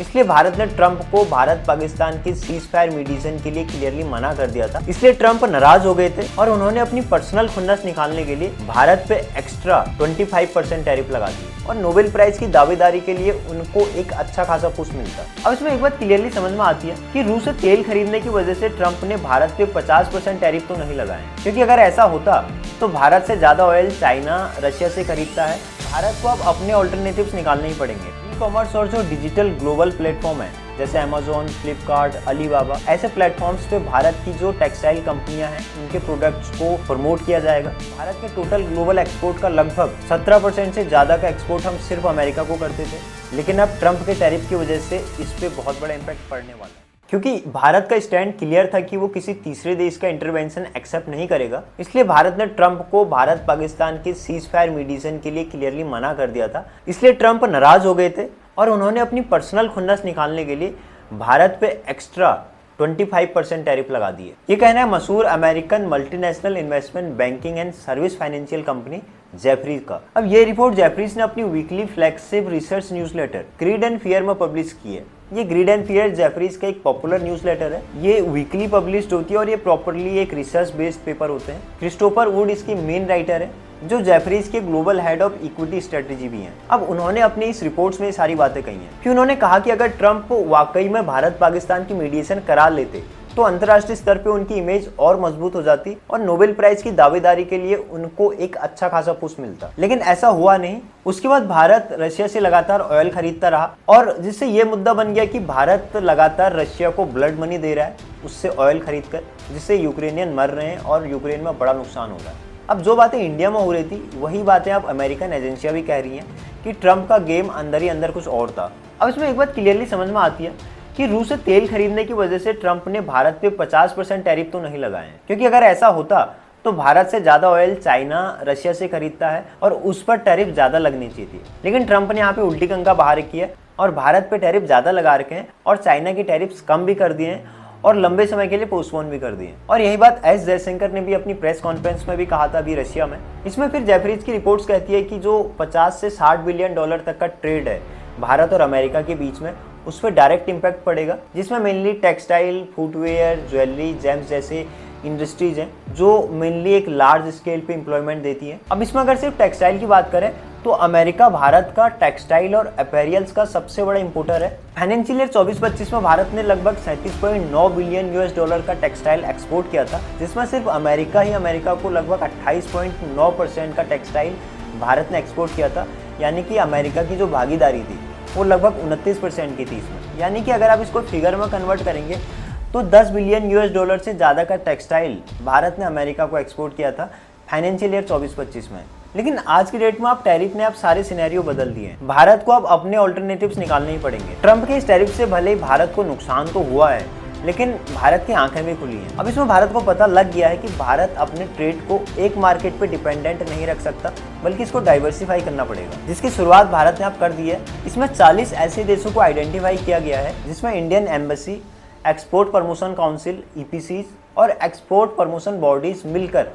इसलिए भारत ने ट्रंप को भारत पाकिस्तान की सीज फायर मीडिएशन के लिए क्लियरली मना कर दिया था। इसलिए ट्रंप नाराज हो गए थे और उन्होंने अपनी पर्सनल खुन्नस निकालने के लिए भारत पे एक्स्ट्रा 25% टैरिफ लगा दी और नोबेल प्राइज की दावेदारी के लिए उनको एक अच्छा खासा पुश मिलता। अब इसमें एक बात क्लियरली समझ में आती है कि रूस से तेल खरीदने की वजह से ट्रंप ने भारत पे 50% टैरिफ तो नहीं लगाए, क्योंकि अगर ऐसा होता तो भारत से ज्यादा ऑयल चाइना रशिया से खरीदता है। भारत को अब अपने ऑल्टरनेटिव्स निकालने ही पड़ेंगे। ई कॉमर्स और जो डिजिटल ग्लोबल प्लेटफॉर्म है जैसे अमेजोन, फ्लिपकार्ट, अलीबाबा, ऐसे प्लेटफॉर्म्स पे भारत की जो टेक्सटाइल कंपनियां हैं उनके प्रोडक्ट्स को प्रमोट किया जाएगा। भारत के टोटल ग्लोबल एक्सपोर्ट का लगभग 17% से ज़्यादा का एक्सपोर्ट हम सिर्फ अमेरिका को करते थे, लेकिन अब ट्रंप के टैरिफ की वजह से इस पर बहुत बड़ा इम्पैक्ट पड़ने वाला है, क्योंकि भारत का स्टैंड क्लियर था कि वो किसी तीसरे देश का इंटरवेंशन एक्सेप्ट नहीं करेगा। इसलिए भारत ने ट्रंप को भारत पाकिस्तान की सीज फायर मीडिएशन के लिए क्लियरली मना कर दिया था। इसलिए ट्रंप नाराज हो गए थे और उन्होंने अपनी पर्सनल खुन्नस निकालने के लिए भारत पे एक्स्ट्रा 25% टैरिफ लगा दिए। ये कहना है मशहूर American multinational investment banking and service financial company Jefferies का। अब ये रिपोर्ट जेफरीज ने अपनी weekly flagship research newsletter grid and fear में पब्लिश की है। ये ग्रीड एंड फियर जेफरीज का एक पॉपुलर न्यूज़लेटर है। ये वीकली पब्लिश होती है और ये प्रॉपरली एक रिसर्च बेस्ड पेपर होते हैं। क्रिस्टोफर वुड इसकी मेन राइटर है, जो जेफरीज के global head of equity strategy भी हैं। अब उन्होंने अपनी इस रिपोर्ट्स में सारी बातें कही हैं कि उन्होंने कहा कि अगर ट्रंप वाकई में भारत पाकिस्तान की मीडिएशन करा लेते तो अंतर्राष्ट्रीय स्तर पे उनकी इमेज और मजबूत हो जाती और नोबेल प्राइज की दावेदारी के लिए उनको एक अच्छा खासा पुश मिलता, लेकिन ऐसा हुआ नहीं। उसके बाद भारत रशिया से लगातार ऑयल खरीदता रहा और जिससे ये मुद्दा बन गया कि भारत लगातार रशिया को ब्लड मनी दे रहा है उससे ऑयल खरीद कर, जिससे यूक्रेनियन मर रहे हैं और यूक्रेन में बड़ा नुकसान हो रहा है। अब जो बातें इंडिया में हो रही थी वही बातें अब अमेरिकन एजेंसियां भी कह रही हैं कि ट्रंप का गेम अंदर ही अंदर कुछ और था। अब इसमें एक बात क्लियरली समझ में आती है कि रूस से तेल खरीदने की वजह से ट्रंप ने भारत पे 50% टैरिफ तो नहीं लगाए हैं, क्योंकि अगर ऐसा होता तो भारत से ज़्यादा ऑयल चाइना रशिया से खरीदता है और उस पर टैरिफ ज़्यादा लगनी चाहिए थी। लेकिन ट्रंप ने यहाँ पे उल्टी कंका बाहर रखी है और भारत पे टैरिफ ज़्यादा लगा रखे हैं और चाइना की टैरिफ्स कम भी कर दिए हैं और लंबे समय के लिए पोस्टपोन भी कर दिए। और यही बात एस जयशंकर ने भी अपनी प्रेस कॉन्फ्रेंस में भी कहा था अभी रशिया में। इसमें फिर जेफरीज की रिपोर्ट्स कहती है कि जो 50 से 60 बिलियन डॉलर तक का ट्रेड है भारत और अमेरिका के बीच में, उस पर डायरेक्ट इम्पैक्ट पड़ेगा, जिसमें mainly textile, footwear, jewellery, James जैसे इंडस्ट्रीज हैं जो मेनली एक लार्ज स्केल पे एम्प्लॉयमेंट देती है। अब इसमें अगर सिर्फ टेक्सटाइल की बात करें तो अमेरिका भारत का टेक्सटाइल और अपैरियल्स का सबसे बड़ा इंपोर्टर है। फाइनेंशियल ईयर 24-25 में भारत ने लगभग 37.9 बिलियन यूएस डॉलर का टेक्सटाइल एक्सपोर्ट किया था, जिसमें सिर्फ अमेरिका को लगभग 28.9% का टेक्सटाइल भारत ने एक्सपोर्ट किया था। यानी कि अमेरिका की जो भागीदारी थी वो लगभग 29% की थी इसमें। यानी कि अगर आप इसको फिगर में कन्वर्ट करेंगे तो 10 बिलियन यूएस डॉलर से ज़्यादा का टेक्सटाइल भारत ने अमेरिका को एक्सपोर्ट किया था फाइनेंशियल ईयर 24-25 में। लेकिन आज की डेट में आप टैरिफ ने आप सारे सिनेरियो बदल दिए हैं। भारत को अब अपने ऑल्टरनेटिव्स निकालने ही पड़ेंगे। ट्रंप के इस टैरिफ से भले ही भारत को नुकसान तो हुआ है, लेकिन भारत की आंखें भी खुली हैं। अब इसमें भारत को पता लग गया है कि भारत अपने ट्रेड को एक मार्केट पे डिपेंडेंट नहीं रख सकता, बल्कि इसको डाइवर्सिफाई करना पड़ेगा, जिसकी शुरुआत भारत ने अब कर दी है। इसमें 40 ऐसे देशों को आइडेंटिफाई किया गया है जिसमें Indian embassy, export promotion council EPCs और एक्सपोर्ट प्रमोशन बॉडीज मिलकर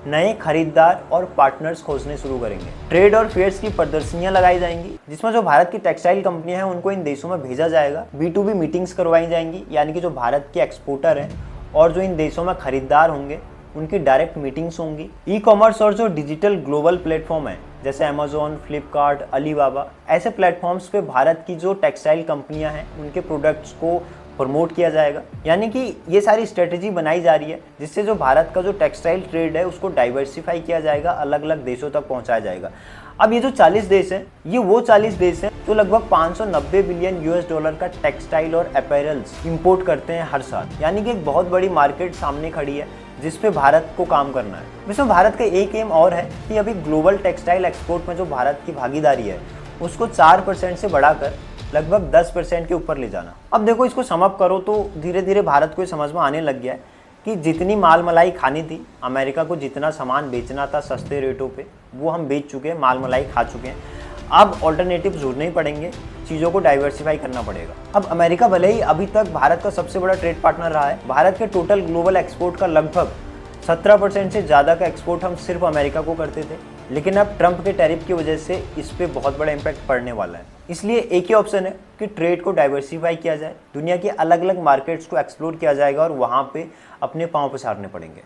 नए खरीदार और पार्टनर्स खोजने शुरू करेंगे। ट्रेड और फेयर्स की प्रदर्शनियां लगाई जाएंगी जिसमें जो भारत की टेक्सटाइल कंपनियां हैं उनको इन देशों में भेजा जाएगा। B2B मीटिंग्स करवाई जाएंगी, यानी कि जो भारत के एक्सपोर्टर हैं और जो इन देशों में खरीदार होंगे उनकी डायरेक्ट मीटिंग्स होंगी। ई कॉमर्स और जो डिजिटल ग्लोबल प्लेटफॉर्म है जैसे अमेजोन, फ्लिपकार्ट, अलीबाबा, ऐसे प्लेटफॉर्म्स पे भारत की जो टेक्सटाइल कंपनियां हैं उनके प्रोडक्ट्स को प्रमोट किया जाएगा। यानी कि ये सारी स्ट्रेटेजी बनाई जा रही है जिससे जो भारत का जो टेक्सटाइल ट्रेड है उसको डाइवर्सिफाई किया जाएगा, अलग अलग देशों तक पहुंचाया जाएगा। अब ये जो 40 देश हैं ये वो 40 देश हैं जो लगभग 590 बिलियन यूएस डॉलर का टेक्सटाइल और अपैरल्स इंपोर्ट करते हैं हर साल। यानी कि एक बहुत बड़ी मार्केट सामने खड़ी है जिस पे भारत को काम करना है। इसमें भारत का एक एम और है कि अभी ग्लोबल टेक्सटाइल एक्सपोर्ट में जो भारत की भागीदारी है उसको 4% से बढ़ाकर लगभग 10% के ऊपर ले जाना। अब देखो इसको समअप करो तो धीरे धीरे भारत को समझ में आने लग गया है कि जितनी माल मलाई खानी थी, अमेरिका को जितना सामान बेचना था सस्ते रेटों पे, वो हम बेच चुके हैं, माल मलाई खा चुके हैं। अब ऑल्टरनेटिव ढूंढने ही पड़ेंगे, चीज़ों को डाइवर्सिफाई करना पड़ेगा। अब अमेरिका भले ही अभी तक भारत का सबसे बड़ा ट्रेड पार्टनर रहा है, भारत के टोटल ग्लोबल एक्सपोर्ट का लगभग 17% से ज़्यादा का एक्सपोर्ट हम सिर्फ अमेरिका को करते थे, लेकिन अब ट्रंप के टैरिफ की वजह से इस पर बहुत बड़ा इम्पैक्ट पड़ने वाला है। इसलिए एक ही ऑप्शन है कि ट्रेड को डाइवर्सिफाई किया जाए, दुनिया के अलग अलग मार्केट्स को एक्सप्लोर किया जाएगा और वहाँ पे अपने पाँव पसारने पड़ेंगे।